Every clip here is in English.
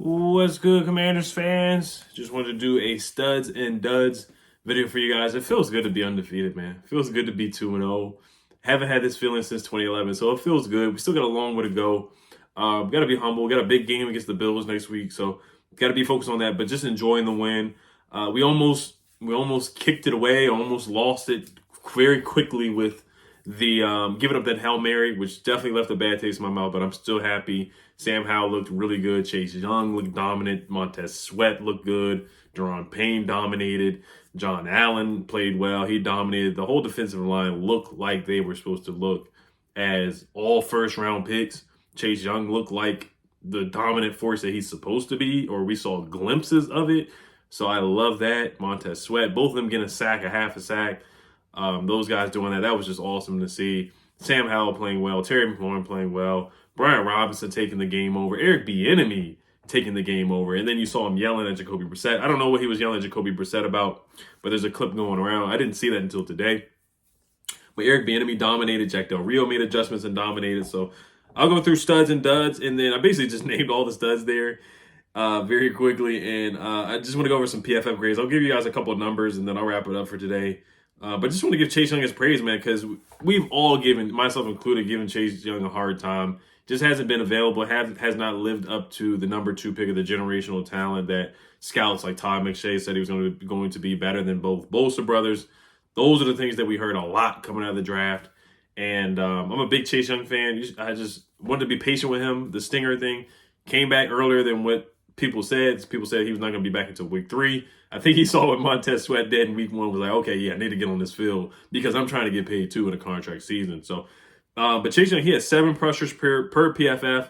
What's good, Commanders fans? Just wanted to do a studs and duds video for you guys. It feels good to be undefeated, man. It feels good to be 2-0. Haven't had this feeling since 2011, so it feels good. We still got a long way to go. Got to be humble. Got a big game against the Bills next week, so got to be focused on that. But just enjoying the win. We almost kicked it away. Almost lost it very quickly with the giving up that Hail Mary, which definitely left a bad taste in my mouth. But I'm still happy. Sam Howell looked really good. Chase Young looked dominant. Montez Sweat looked good. Deron Payne dominated. John Allen played well. He dominated. The whole defensive line looked like they were supposed to look as all first-round picks. Chase Young looked like the dominant force that he's supposed to be, or we saw glimpses of it. So I love that. Montez Sweat, both of them getting a sack, a half a sack. Those guys doing that. That was just awesome to see. Sam Howell playing well. Terry McLaurin playing well. Brian Robinson taking the game over. Eric Bieniemy taking the game over. And then you saw him yelling at Jacoby Brissett. I don't know what he was yelling at Jacoby Brissett about, but there's a clip going around. I didn't see that until today. But Eric Bieniemy dominated. Jack Del Rio made adjustments and dominated. So I'll go through studs and duds, and then I basically just named all the studs there very quickly. And I just want to go over some PFF grades. I'll give you guys a couple of numbers, and then I'll wrap it up for today. But just want to give Chase Young his praise, man, because we've all given, myself included, given Chase Young a hard time. Just hasn't been available, has not lived up to the number 2 pick of the generational talent that scouts like Todd McShay said he was going to be better than both Bosa brothers. Those are the things that we heard a lot coming out of the draft. And I'm a big Chase Young fan. I just wanted to be patient with him. The stinger thing came back earlier than what people said. People said he was not going to be back until week 3. I think he saw what Montez Sweat did in week 1, was like, okay, yeah, I need to get on this field because I'm trying to get paid too in a contract season. So, but Chase Young, he had 7 pressures per PFF,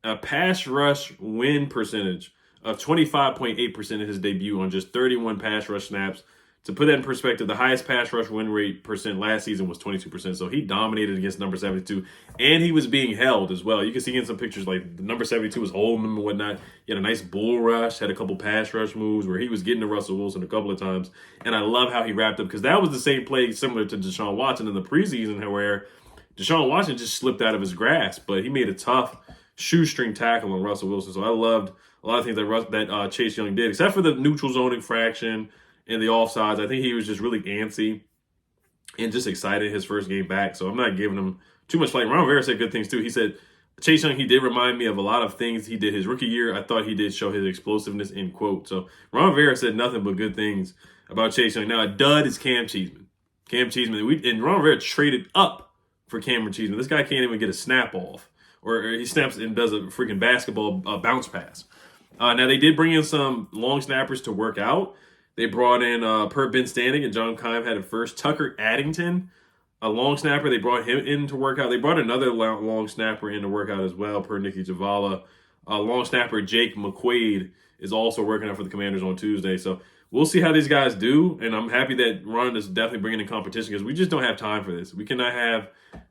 a pass rush win percentage of 25.8% in his debut on just 31 pass rush snaps. To put that in perspective, the highest pass rush win rate percent last season was 22%. So he dominated against number 72, and he was being held as well. You can see in some pictures like the number 72 was holding him and whatnot. He had a nice bull rush, had a couple pass rush moves where he was getting to Russell Wilson a couple of times. And I love how he wrapped up, because that was the same play similar to Deshaun Watson in the preseason, where Deshaun Watson just slipped out of his grasp, but he made a tough shoestring tackle on Russell Wilson. So I loved a lot of things that Chase Young did, except for the neutral zone infraction and the offsides. I think he was just really antsy and just excited his first game back. So I'm not giving him too much flight. Ron Rivera said good things too. He said, Chase Young, he did remind me of a lot of things he did his rookie year. I thought he did show his explosiveness, end quote. So Ron Rivera said nothing but good things about Chase Young. Now, a dud is Cam Cheeseman. And Ron Rivera traded up for Cameron Cheeseman. This guy can't even get a snap off, or he snaps and does a freaking basketball bounce pass. Now, they did bring in some long snappers to work out. They brought in Per Ben Standing, and John Keim had it first. Tucker Addington, a long snapper. They brought him in to work out. They brought another long snapper in to work out as well, per Nikki Javala. Long snapper Jake McQuaid is also working out for the Commanders on Tuesday. So we'll see how these guys do, and I'm happy that Ron is definitely bringing in competition, because we just don't have time for this. We cannot have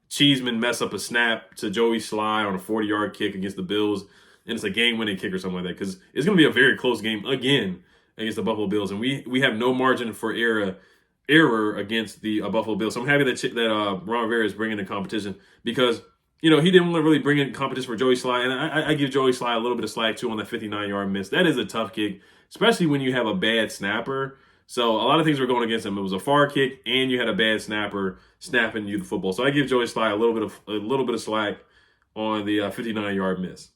Cheeseman mess up a snap to Joey Sly on a 40-yard kick against the Bills, and it's a game-winning kick or something like that, because it's going to be a very close game again against the Buffalo Bills, and we have no margin for error against the Buffalo Bills. So I'm happy that Ron Rivera is bringing in competition, because he didn't really bring in competition for Joey Sly, and I give Joey Sly a little bit of slack too on that 59-yard miss. That is a tough kick, especially when you have a bad snapper. So a lot of things were going against him. It was a far kick, and you had a bad snapper snapping you the football. So I give Joey Sly a little bit of slack on the 59-yard miss.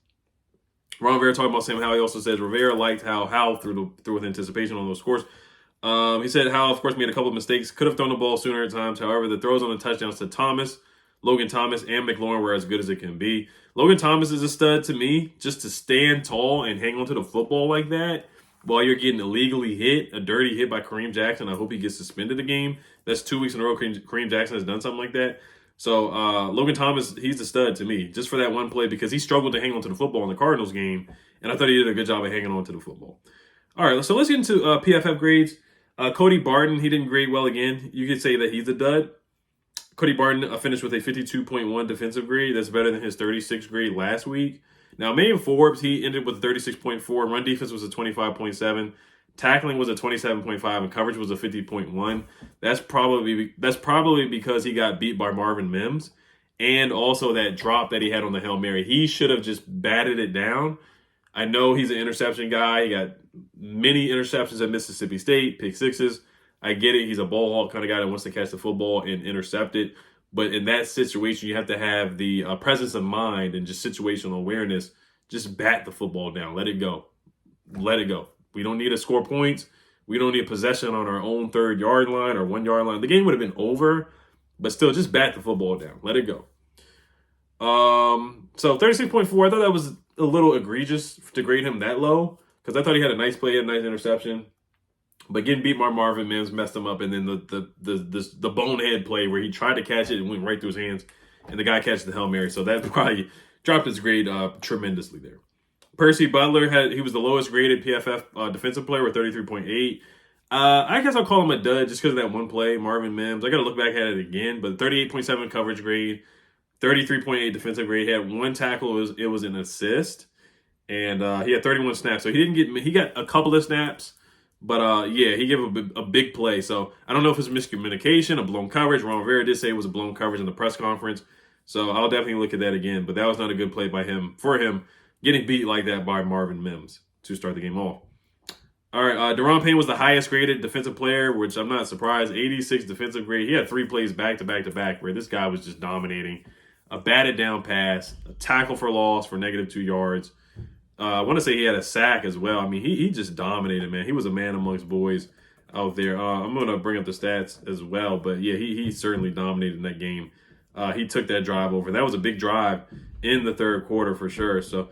Ron Rivera talking about Sam Howell. He also says Rivera liked how Howell threw with anticipation on those scores. He said Howell, of course, made a couple of mistakes. Could have thrown the ball sooner at times. However, the throws on the touchdowns to Logan Thomas, and McLaurin were as good as it can be. Logan Thomas is a stud to me, just to stand tall and hang onto the football like that while you're getting illegally hit, a dirty hit by Kareem Jackson. I hope he gets suspended a game. That's 2 weeks in a row Kareem Jackson has done something like that. So Logan Thomas, he's the stud to me, just for that one play, because he struggled to hang on to the football in the Cardinals game, and I thought he did a good job of hanging on to the football. All right, so let's get into PFF grades. Cody Barton, he didn't grade well again. You could say that he's a dud. Cody Barton finished with a 52.1 defensive grade. That's better than his 36 grade last week. Now, Mayan Forbes, he ended with a 36.4. Run defense was a 25.7. Tackling was a 27.5, and coverage was a 50.1. That's probably because he got beat by Marvin Mims, and also that drop that he had on the Hail Mary. He should have just batted it down. I know he's an interception guy. He got many interceptions at Mississippi State, pick sixes. I get it. He's a ball hawk kind of guy that wants to catch the football and intercept it. But in that situation, you have to have the presence of mind and just situational awareness. Just bat the football down. Let it go. Let it go. We don't need to score points. We don't need possession on our own 3rd-yard line or 1-yard line. The game would have been over, but still, just bat the football down. Let it go. So 36.4, I thought that was a little egregious to grade him that low because I thought he had a nice play, a nice interception. But getting beat by Marvin Mims messed him up, and then the bonehead play where he tried to catch it and went right through his hands, and the guy catches the Hail Mary. So that probably dropped his grade tremendously there. Percy Butler he was the lowest graded PFF defensive player with 33.8. I guess I'll call him a dud just because of that one play, Marvin Mims. I got to look back at it again, but 38.7 coverage grade, 33.8 defensive grade. He had 1 tackle. It was an assist, and he had 31 snaps. So he got a couple of snaps, but yeah, he gave a big play. So I don't know if it's miscommunication, a blown coverage. Ron Rivera did say it was a blown coverage in the press conference, so I'll definitely look at that again. But that was not a good play by him getting beat like that by Marvin Mims to start the game off. All right, Deron Payne was the highest graded defensive player, which I'm not surprised. 86 defensive grade. He had 3 plays back to back to back where this guy was just dominating. A batted down pass, a tackle for loss for -2 yards. I want to say he had a sack as well. I mean, he just dominated, man. He was a man amongst boys out there. I'm going to bring up the stats as well, but yeah, he certainly dominated in that game. He took that drive over. That was a big drive in the 3rd quarter for sure. So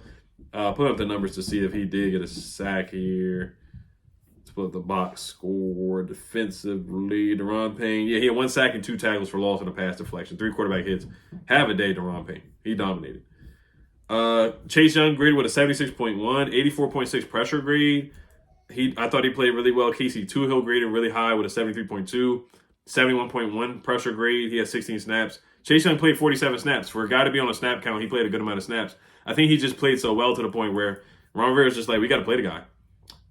put up the numbers to see if he did get a sack here. Let's put up the box score defensively. Deron Payne. Yeah, he had 1 sack and 2 tackles for loss and a pass deflection. 3 quarterback hits. Have a day, Deron Payne. He dominated. Chase Young graded with a 76.1, 84.6 pressure grade. I thought he played really well. Casey Toohill graded really high with a 73.2, 71.1 pressure grade. He had 16 snaps. Chase Young played 47 snaps. For a guy to be on a snap count, he played a good amount of snaps. I think he just played so well to the point where Ron Rivera is just like, we got to play the guy.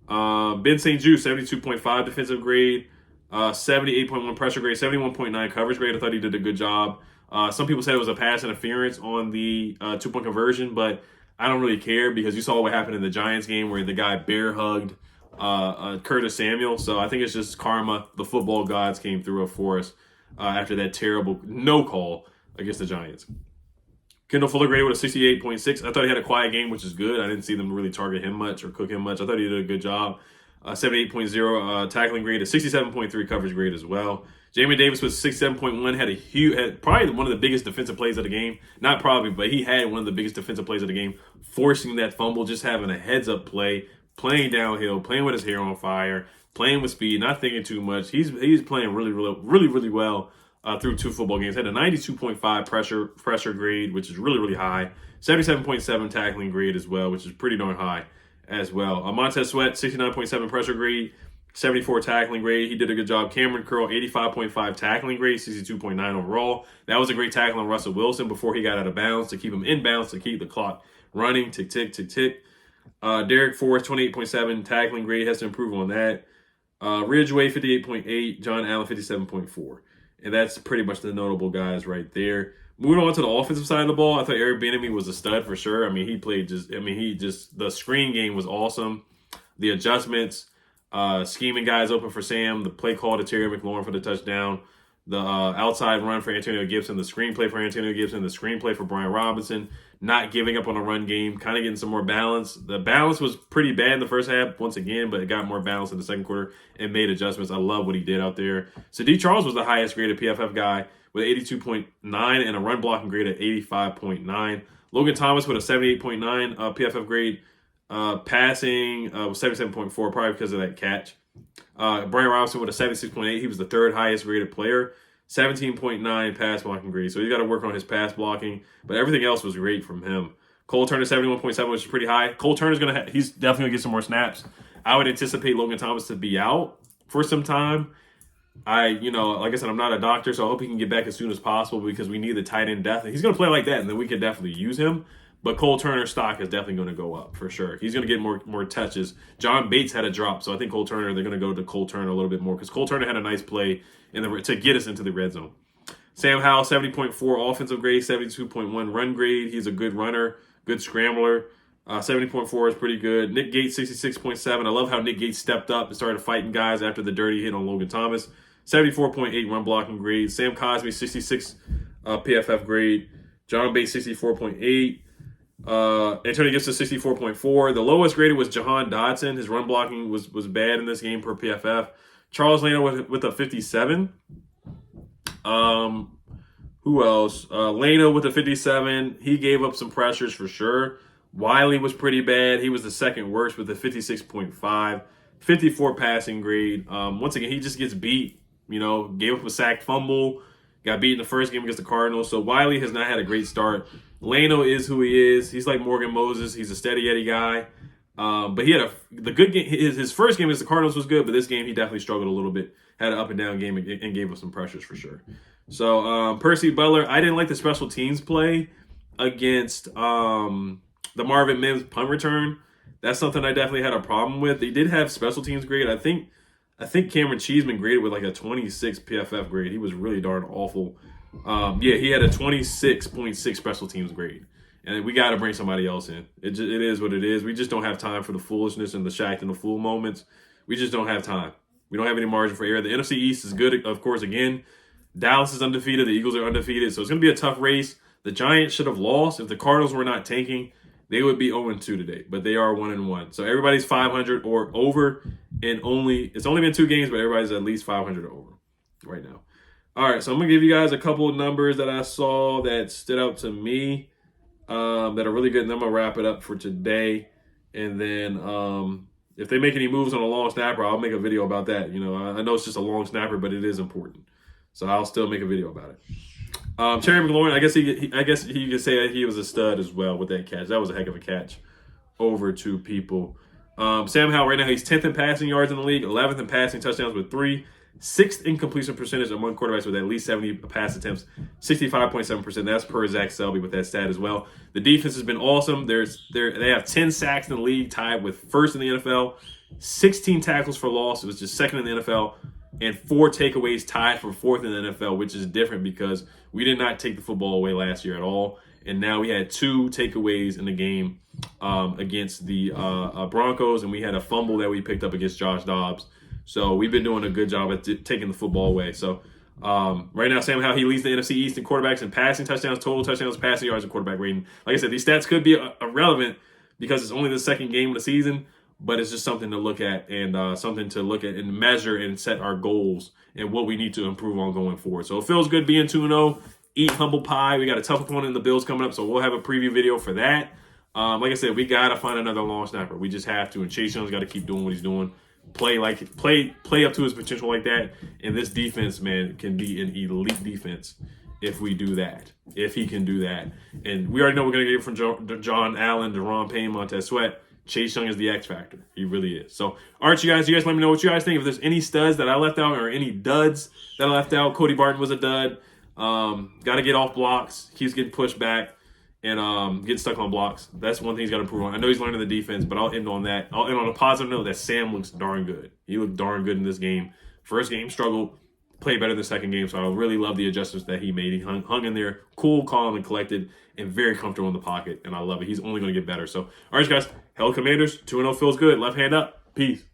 Ben St. Juste, 72.5 defensive grade, 78.1 pressure grade, 71.9 coverage grade. I thought he did a good job. Some people said it was a pass interference on the 2-point conversion, but I don't really care because you saw what happened in the Giants game where the guy bear hugged Curtis Samuel. So I think it's just karma. The football gods came through for us after that terrible no call against the Giants. Kendall Fuller graded with a 68.6. I thought he had a quiet game, which is good. I didn't see them really target him much or cook him much. I thought he did a good job. 78.0 tackling grade, a 67.3 coverage grade as well. Jamin Davis was 67.1, had probably one of the biggest defensive plays of the game. Not probably, but he had one of the biggest defensive plays of the game, forcing that fumble, just having a heads-up play, playing downhill, playing with his hair on fire, playing with speed, not thinking too much. He's playing really well through 2 football games. Had a 92.5 pressure grade, which is really high. 77.7 tackling grade as well, which is pretty darn high as well. Montez Sweat, 69.7 pressure grade, 74 tackling grade. He did a good job. Cameron Curl, 85.5 tackling grade, 62.9 overall. That was a great tackle on Russell Wilson before he got out of bounds to keep him in bounds, to keep the clock running. Tick, tick, tick, tick. Derek Forrest, 28.7 tackling grade. Has to improve on that. Ridgeway, 58.8. John Allen, 57.4. And that's pretty much the notable guys right there. Moving on to the offensive side of the ball, I thought Eric Bieniemy was a stud for sure. I mean, the screen game was awesome. The adjustments, scheming guys open for Sam, the play call to Terry McLaurin for the touchdown, the outside run for Antonio Gibson, the screenplay for Antonio Gibson, the screenplay for Brian Robinson, not giving up on a run game, kind of getting some more balance. The balance was pretty bad in the first half, once again, but it got more balance in the second quarter and made adjustments. I love what he did out there. Sadiq Charles was the highest graded PFF guy with 82.9 and a run blocking grade at 85.9. Logan Thomas with a 78.9 PFF grade. Passing was 77.4, probably because of that catch. Brian Robinson with a 76.8. He was the 3rd highest graded player. 17.9 pass blocking grade. So he's got to work on his pass blocking, but everything else was great from him. Cole Turner, 71.7, which is pretty high. Cole Turner's he's definitely going to get some more snaps. I would anticipate Logan Thomas to be out for some time. Like I said, I'm not a doctor, so I hope he can get back as soon as possible because we need the tight end depth. He's going to play like that, and then we could definitely use him. But Cole Turner's stock is definitely going to go up for sure. He's going to get more touches. John Bates had a drop, so I think they're going to go to Cole Turner a little bit more because Cole Turner had a nice play to get us into the red zone. Sam Howell, 70.4 offensive grade, 72.1 run grade. He's a good runner, good scrambler. 70.4 is pretty good. Nick Gates, 66.7. I love how Nick Gates stepped up and started fighting guys after the dirty hit on Logan Thomas. 74.8 run blocking grade. Sam Cosmi, 66 PFF grade. John Bates, 64.8. Antonio Gibson, 64.4. The lowest graded was Jahan Dodson. His run blocking was bad in this game per PFF. Charles Leno with a 57. Who else? Leno with a 57. He gave up some pressures for sure. Wiley was pretty bad. He was the second worst with a 56.5. 54 passing grade. Once again, he just gets beat. Gave up a sack fumble. Got beat in the first game against the Cardinals. So Wiley has not had a great start. Leno is who he is. He's like Morgan Moses. He's a steady Eddie guy. But he had the good game. His first game against the Cardinals was good, but this game he definitely struggled a little bit. Had an up and down game and gave us some pressures for sure. So Percy Butler, I didn't like the special teams play against the Marvin Mims punt return. That's something I definitely had a problem with. They did have special teams grade. I think Cameron Cheeseman graded with like a 26 PFF grade. He was really darn awful. He had a 26.6 special teams grade. And we got to bring somebody else in. It is what it is. We just don't have time for the foolishness and the Shaq and the fool moments. We just don't have time. We don't have any margin for error. The NFC East is good, of course, again. Dallas is undefeated. The Eagles are undefeated. So it's going to be a tough race. The Giants should have lost. If the Cardinals were not tanking, they would be 0-2 today. But they are 1-1. So everybody's 500 or over. And it's only been 2 games, but everybody's at least 500 or over right now. All right, so I'm going to give you guys a couple of numbers that I saw that stood out to me that are really good. And then I'm going to wrap it up for today. And then if they make any moves on a long snapper, I'll make a video about that. I know it's just a long snapper, but it is important. So I'll still make a video about it. Terry McLaurin, I guess he could say that he was a stud as well with that catch. That was a heck of a catch over 2 people. Sam Howell right now, he's 10th in passing yards in the league, 11th in passing touchdowns with 3, 6th in completion percentage among quarterbacks with at least 70 pass attempts, 65.7%. That's per Zach Selby with that stat as well. The defense has been awesome. They have 10 sacks in the league, tied with first in the NFL, 16 tackles for loss. It was just second in the NFL. And 4 takeaways, tied for 4th in the NFL, which is different because we did not take the football away last year at all. And now we had 2 takeaways in the game against the Broncos, and we had a fumble that we picked up against Josh Dobbs. So we've been doing a good job at taking the football away. So right now, Sam Howell, he leads the NFC East in quarterbacks and passing touchdowns, total touchdowns, passing yards, and quarterback rating. Like I said, these stats could be irrelevant because it's only the second game of the season. But it's just something to look at and something to look at and measure and set our goals and what we need to improve on going forward. So it feels good being 2-0. Eat humble pie. We got a tough opponent in the Bills coming up, so we'll have a preview video for that. Like I said, we got to find another long snapper. We just have to. And Chase Young's got to keep doing what he's doing. Play up to his potential like that. And this defense, man, can be an elite defense if we do that. If he can do that. And we already know we're going to get it from John Allen, Deron Payne, Montez Sweat. Chase Young is the X factor. He really is. So, all right, you guys let me know what you guys think. If there's any studs that I left out or any duds that I left out. Cody Barton was a dud. Got to get off blocks. He's getting pushed back and getting stuck on blocks. That's one thing he's got to improve on. I know he's learning the defense, but I'll end on that. I'll end on a positive note that Sam looks darn good. He looked darn good in this game. First game struggled. Played better the second game, so I really love the adjustments that he made. He hung in there, cool, calm, and collected, and very comfortable in the pocket, and I love it. He's only going to get better. So, all right, guys, Hell Commanders, 2-0 feels good. Left hand up. Peace.